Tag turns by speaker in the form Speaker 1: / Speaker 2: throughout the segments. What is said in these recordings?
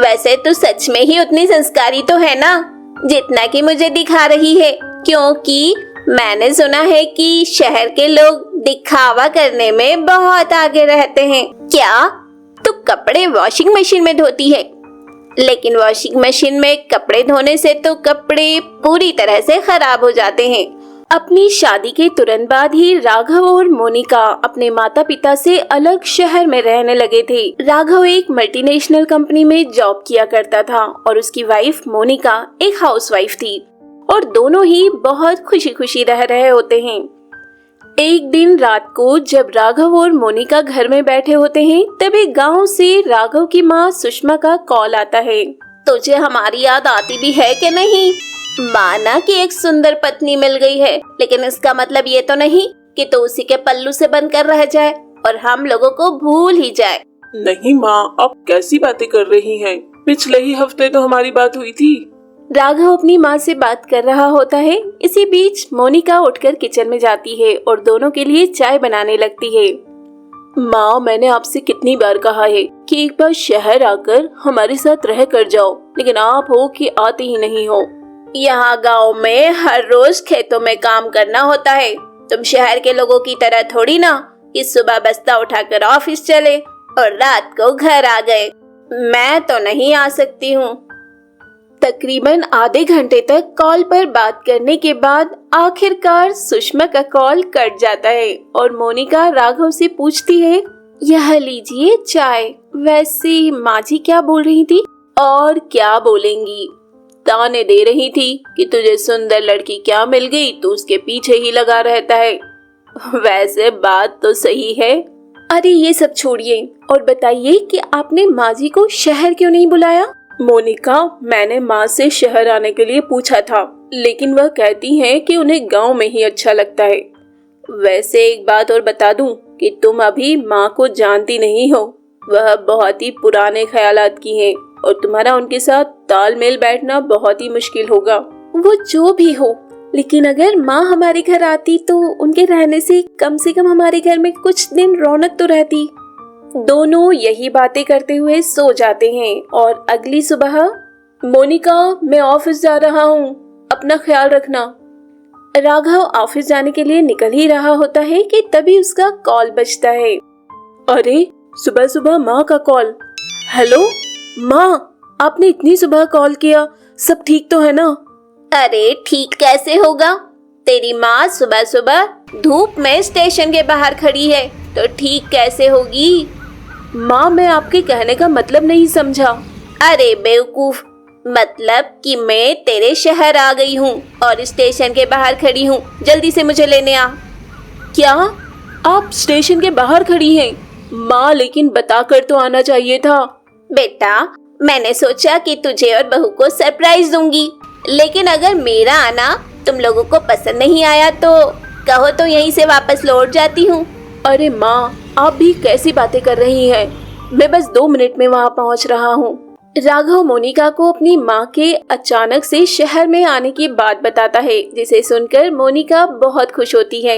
Speaker 1: वैसे तो सच में ही उतनी संस्कारी तो है ना जितना कि मुझे दिखा रही है, क्योंकि मैंने सुना है कि शहर के लोग दिखावा करने में बहुत आगे रहते हैं। क्या तू कपड़े वॉशिंग मशीन में धोती है? लेकिन वॉशिंग मशीन में कपड़े धोने से तो कपड़े पूरी तरह से खराब हो जाते हैं। अपनी शादी के तुरंत बाद ही राघव और मोनिका अपने माता पिता से अलग शहर में रहने लगे थे। राघव एक मल्टीनेशनल कंपनी में जॉब किया करता था और उसकी वाइफ मोनिका एक हाउसवाइफ थी और दोनों ही बहुत खुशी खुशी रह रहे होते हैं। एक दिन रात को जब राघव और मोनिका घर में बैठे होते हैं, तभी गांव से राघव की माँ सुषमा का कॉल आता है। तुझे हमारी याद आती भी है कि नहीं? माना कि एक सुंदर पत्नी मिल गई है, लेकिन इसका मतलब ये तो नहीं कि तू उसी के पल्लू से बनकर रह जाए और हम लोगों को भूल ही जाए।
Speaker 2: नहीं माँ, आप कैसी बातें कर रही हैं? पिछले ही हफ्ते तो हमारी बात हुई थी।
Speaker 1: राघव अपनी माँ से बात कर रहा होता है। इसी बीच मोनिका उठकर किचन में जाती है और दोनों के लिए चाय बनाने लगती है।
Speaker 2: माँ, मैंने आपसे कितनी बार कहा है कि एक बार शहर आकर हमारे साथ रह कर जाओ, लेकिन आप हो कि आते ही नहीं हो।
Speaker 1: यहाँ गांव में हर रोज खेतों में काम करना होता है। तुम शहर के लोगों की तरह थोड़ी ना कि सुबह बस्ता उठाकर ऑफिस चले और रात को घर आ गए। मैं तो नहीं आ सकती हूँ। तकरीबन आधे घंटे तक कॉल पर बात करने के बाद आखिरकार सुषमा का कॉल कट जाता है और मोनिका राघव से पूछती है, यह लीजिए चाय। वैसे माँ जी क्या बोल रही थी?
Speaker 2: और क्या बोलेंगी, ताने दे रही थी कि तुझे सुंदर लड़की क्या मिल गई तो उसके पीछे ही लगा रहता है। वैसे बात तो सही है।
Speaker 1: अरे ये सब छोड़िए और बताइए कि आपने माँ जी को शहर क्यों नहीं बुलाया?
Speaker 2: मोनिका, मैंने माँ से शहर आने के लिए पूछा था, लेकिन वह कहती हैं कि उन्हें गांव में ही अच्छा लगता है। वैसे एक बात और बता दूं कि तुम अभी माँ को जानती नहीं हो। वह बहुत ही पुराने ख्यालात की हैं और तुम्हारा उनके साथ तालमेल बैठना बहुत ही मुश्किल होगा।
Speaker 1: वो जो भी हो, लेकिन अगर माँ हमारे घर आती तो उनके रहने से कम हमारे घर में कुछ दिन रौनक तो रहती। दोनों यही बातें करते हुए सो जाते हैं और अगली सुबह,
Speaker 2: मोनिका, मैं ऑफिस जा रहा हूँ, अपना ख्याल रखना।
Speaker 1: राघव ऑफिस जाने के लिए निकल ही रहा होता है कि तभी उसका कॉल बजता है।
Speaker 2: अरे, सुबह सुबह माँ का कॉल। हेलो माँ, आपने इतनी सुबह कॉल किया, सब ठीक तो है ना?
Speaker 1: अरे ठीक कैसे होगा? तेरी माँ सुबह सुबह धूप में स्टेशन के बाहर खड़ी है तो ठीक कैसे होगी?
Speaker 2: माँ, मैं आपके कहने का मतलब नहीं समझा।
Speaker 1: अरे बेवकूफ, मतलब कि मैं तेरे शहर आ गई हूँ और स्टेशन के बाहर खड़ी हूँ। जल्दी से मुझे लेने आ।
Speaker 2: क्या आप स्टेशन के बाहर खड़ी हैं? माँ, लेकिन बताकर तो आना चाहिए था।
Speaker 1: बेटा, मैंने सोचा कि तुझे और बहू को सरप्राइज दूंगी, लेकिन अगर मेरा आना तुम लोगों को पसंद नहीं आया तो कहो तो यहीं से वापस लौट जाती हूँ।
Speaker 2: अरे माँ, आप भी कैसी बातें कर रही हैं? मैं बस 2 मिनट में वहाँ पहुँच रहा हूँ।
Speaker 1: राघव मोनिका को अपनी माँ के अचानक से शहर में आने की बात बताता है, जिसे सुनकर मोनिका बहुत खुश होती है।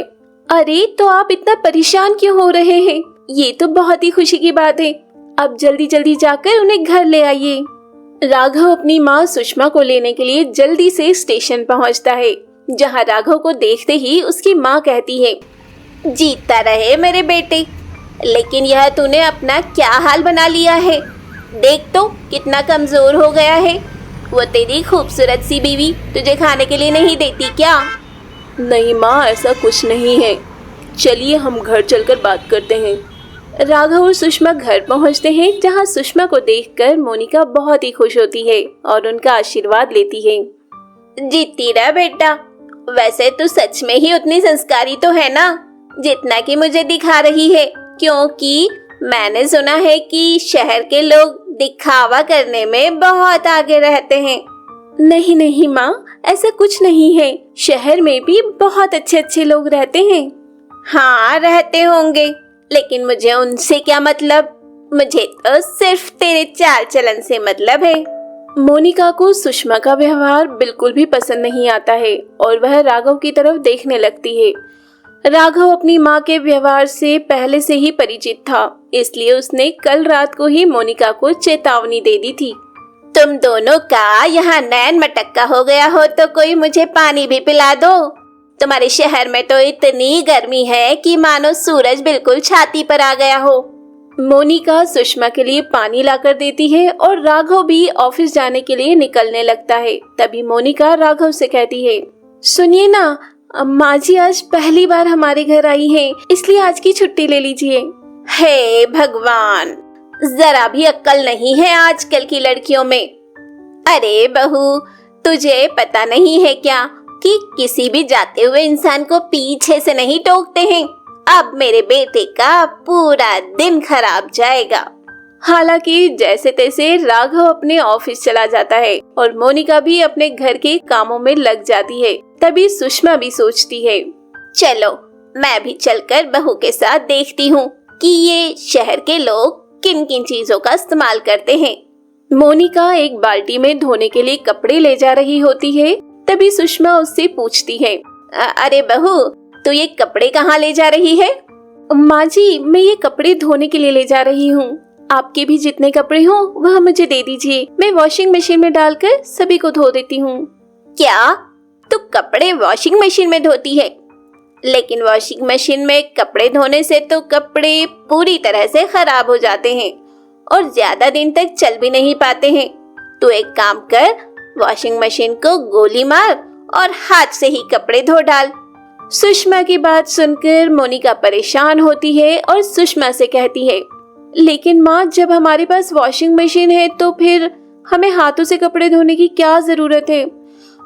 Speaker 1: अरे तो आप इतना परेशान क्यों हो रहे हैं? ये तो बहुत ही खुशी की बात है। अब जल्दी जल्दी जाकर उन्हें घर ले आइए। राघव अपनी माँ सुषमा को लेने के लिए जल्दी से स्टेशन पहुँचता है, जहाँ राघव को देखते ही उसकी माँ कहती है, जीता रहे मेरे बेटे, लेकिन यह तूने अपना क्या हाल बना लिया है? देख तो कितना कमजोर हो गया है। वो तेरी खूबसूरत सी बीवी तुझे खाने के लिए नहीं देती क्या?
Speaker 2: नहीं माँ, ऐसा कुछ नहीं है। चलिए हम घर चलकर बात करते हैं।
Speaker 1: राघव और सुषमा घर पहुंचते हैं, जहां सुषमा को देखकर मोनिका बहुत ही खुश होती है और उनका आशीर्वाद लेती है। जीती रहा बेटा, वैसे तू सच में ही उतनी संस्कारी तो है ना जितना कि मुझे दिखा रही है, क्योंकि मैंने सुना है कि शहर के लोग दिखावा करने में बहुत आगे रहते हैं। नहीं नहीं माँ, ऐसा कुछ नहीं है। शहर में भी बहुत अच्छे अच्छे लोग रहते हैं। हाँ रहते होंगे, लेकिन मुझे उनसे क्या मतलब? मुझे तो सिर्फ तेरे चाल चलन से मतलब है। मोनिका को सुषमा का व्यवहार बिल्कुल भी पसंद नहीं आता है और वह राघव की तरफ देखने लगती है। राघव अपनी माँ के व्यवहार से पहले से ही परिचित था, इसलिए उसने कल रात को ही मोनिका को चेतावनी दे दी थी। तुम दोनों का यहाँ नैन मटक्का हो गया हो तो कोई मुझे पानी भी पिला दो। तुम्हारे शहर में तो इतनी गर्मी है कि मानो सूरज बिल्कुल छाती पर आ गया हो।
Speaker 2: मोनिका सुषमा के लिए पानी लाकर देती है और राघव भी ऑफिस जाने के लिए निकलने लगता है। तभी मोनिका राघव से कहती है, सुनिए ना, माँ जी आज पहली बार हमारे घर आई हैं, इसलिए आज की छुट्टी ले लीजिए।
Speaker 1: हे भगवान, जरा भी अक्ल नहीं है आजकल की लड़कियों में। अरे बहू, तुझे पता नहीं है क्या कि किसी भी जाते हुए इंसान को पीछे से नहीं टोकते हैं। अब मेरे बेटे का पूरा दिन खराब जाएगा।
Speaker 2: हालांकि जैसे तैसे राघव अपने ऑफिस चला जाता है और मोनिका भी अपने घर के कामों में लग जाती है। तभी सुषमा भी सोचती है,
Speaker 1: चलो मैं भी चलकर बहू के साथ देखती हूँ कि ये शहर के लोग किन किन चीजों का इस्तेमाल करते हैं।
Speaker 2: मोनिका एक बाल्टी में धोने के लिए कपड़े ले जा रही होती है। तभी सुषमा उससे पूछती है,
Speaker 1: अरे बहू, तू ये कपड़े कहाँ ले जा रही है?
Speaker 2: माँ जी, मैं ये कपड़े धोने के लिए ले जा रही हूँ। आपके भी जितने कपड़े हो वह मुझे दे दीजिए, मैं वॉशिंग मशीन में डालकर सभी को धो देती हूँ।
Speaker 1: क्या तू कपड़े वॉशिंग मशीन में धोती है? लेकिन वॉशिंग मशीन में कपड़े धोने से तो कपड़े पूरी तरह से खराब हो जाते हैं और ज्यादा दिन तक चल भी नहीं पाते हैं। तू एक काम कर, वॉशिंग मशीन को गोली मार और हाथ से ही कपड़े धो डाल।
Speaker 2: सुषमा की बात सुनकर मोनिका परेशान होती है और सुषमा से कहती है, लेकिन माँ, जब हमारे पास वॉशिंग मशीन है तो फिर हमें हाथों से कपड़े धोने की क्या जरूरत है?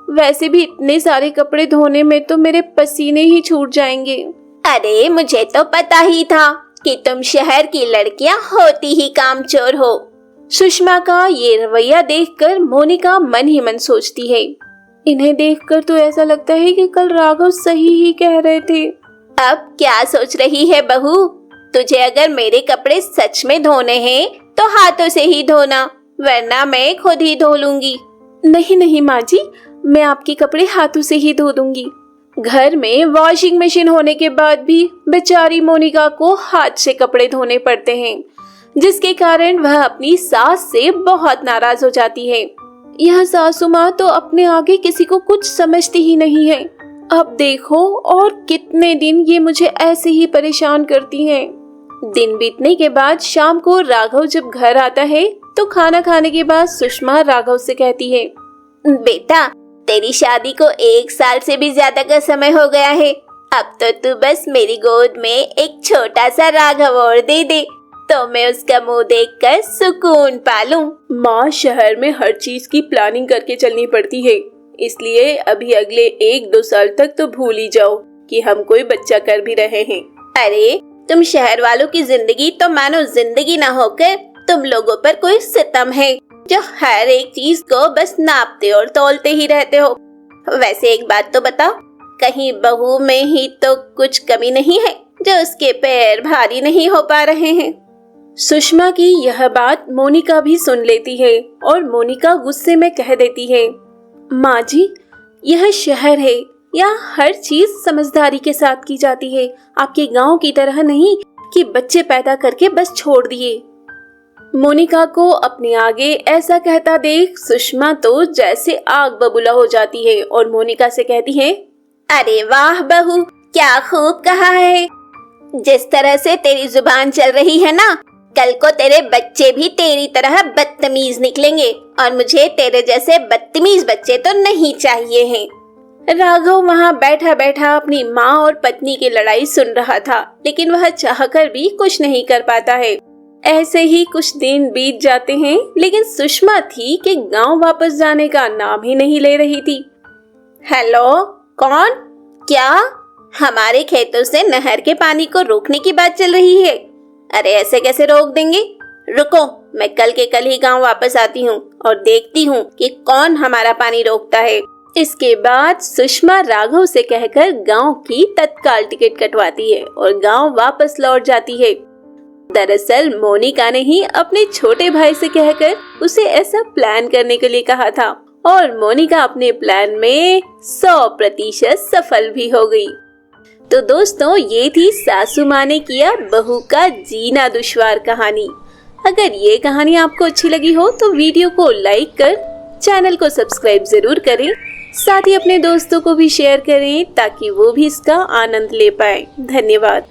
Speaker 2: वैसे भी इतने सारे कपड़े धोने में तो मेरे पसीने ही छूट जाएंगे।
Speaker 1: अरे मुझे तो पता ही था कि तुम शहर की लड़कियां होती ही कामचोर हो।
Speaker 2: सुषमा का ये रवैया देखकर मोनिका मन ही मन सोचती है, इन्हें देखकर तो ऐसा लगता है कि कल राघव सही ही कह रहे थे।
Speaker 1: अब क्या सोच रही है बहू? तुझे अगर मेरे कपड़े सच में धोने हैं तो हाथों से ही धोना, वरना मैं खुद ही धो लूंगी।
Speaker 2: नहीं नहीं माँ जी, मैं आपके कपड़े हाथों से ही धो दूंगी। घर में वॉशिंग मशीन होने के बाद भी बेचारी मोनिका को हाथ से कपड़े धोने पड़ते हैं, जिसके कारण वह अपनी सास से बहुत नाराज हो जाती है। यह सासू माँ तो अपने आगे किसी को कुछ समझती ही नहीं है। अब देखो और कितने दिन ये मुझे ऐसे ही परेशान करती हैं। दिन बीतने के बाद शाम को राघव जब घर आता है तो खाना खाने के बाद सुषमा राघव से कहती है,
Speaker 1: बेटा, तेरी शादी को 1 साल से भी ज्यादा का समय हो गया है। अब तो तू बस मेरी गोद में एक छोटा सा राघव और दे दे तो मैं उसका मुंह देखकर सुकून पालूं।
Speaker 2: माँ, शहर में हर चीज की प्लानिंग करके चलनी पड़ती है, इसलिए अभी अगले 1-2 साल तक तो भूल ही जाओ कि हम कोई बच्चा कर भी रहे हैं।
Speaker 1: अरे तुम शहर वालों की जिंदगी तो मानो जिंदगी ना होकर तुम लोगों पर कोई सितम है, जो हर एक चीज को बस नापते और तौलते ही रहते हो। वैसे एक बात तो बताओ, कहीं बहू में ही तो कुछ कमी नहीं है जो उसके पैर भारी नहीं हो पा रहे हैं?
Speaker 2: सुषमा की यह बात मोनिका भी सुन लेती है और मोनिका गुस्से में कह देती है, माँ जी, यह शहर है, यहाँ हर चीज समझदारी के साथ की जाती है। आपके गांव की तरह नहीं कि बच्चे पैदा करके बस छोड़ दिए। मोनिका को अपने आगे ऐसा कहता देख सुषमा तो जैसे आग बबूला हो जाती है और मोनिका से कहती है,
Speaker 1: अरे वाह बहू, क्या खूब कहा है। जिस तरह से तेरी जुबान चल रही है ना, कल को तेरे बच्चे भी तेरी तरह बदतमीज निकलेंगे और मुझे तेरे जैसे बदतमीज बच्चे तो नहीं चाहिए हैं।
Speaker 2: राघव वहाँ बैठा बैठा अपनी माँ और पत्नी की लड़ाई सुन रहा था, लेकिन वह चाहकर भी कुछ नहीं कर पाता है। ऐसे ही कुछ दिन बीत जाते हैं, लेकिन सुषमा थी कि गांव वापस जाने का नाम ही नहीं ले रही थी।
Speaker 1: हेलो, कौन? क्या हमारे खेतों से नहर के पानी को रोकने की बात चल रही है? अरे ऐसे कैसे रोक देंगे? रुको, मैं कल के कल ही गांव वापस आती हूँ और देखती हूँ कि कौन हमारा पानी रोकता है।
Speaker 2: इसके बाद सुषमा राघव से कहकर गांव की तत्काल टिकट कटवाती है और गांव वापस लौट जाती है। दरअसल मोनिका ने ही अपने छोटे भाई से कहकर उसे ऐसा प्लान करने के लिए कहा था और मोनिका अपने प्लान में 100% सफल भी हो गई। तो दोस्तों, ये थी सासू माँ ने किया बहू का जीना दुश्वार कहानी।
Speaker 1: अगर ये कहानी आपको अच्छी लगी हो तो वीडियो को लाइक कर चैनल को सब्सक्राइब जरूर करें। साथ ही अपने दोस्तों को भी शेयर करें ताकि वो भी इसका आनंद ले पाए। धन्यवाद।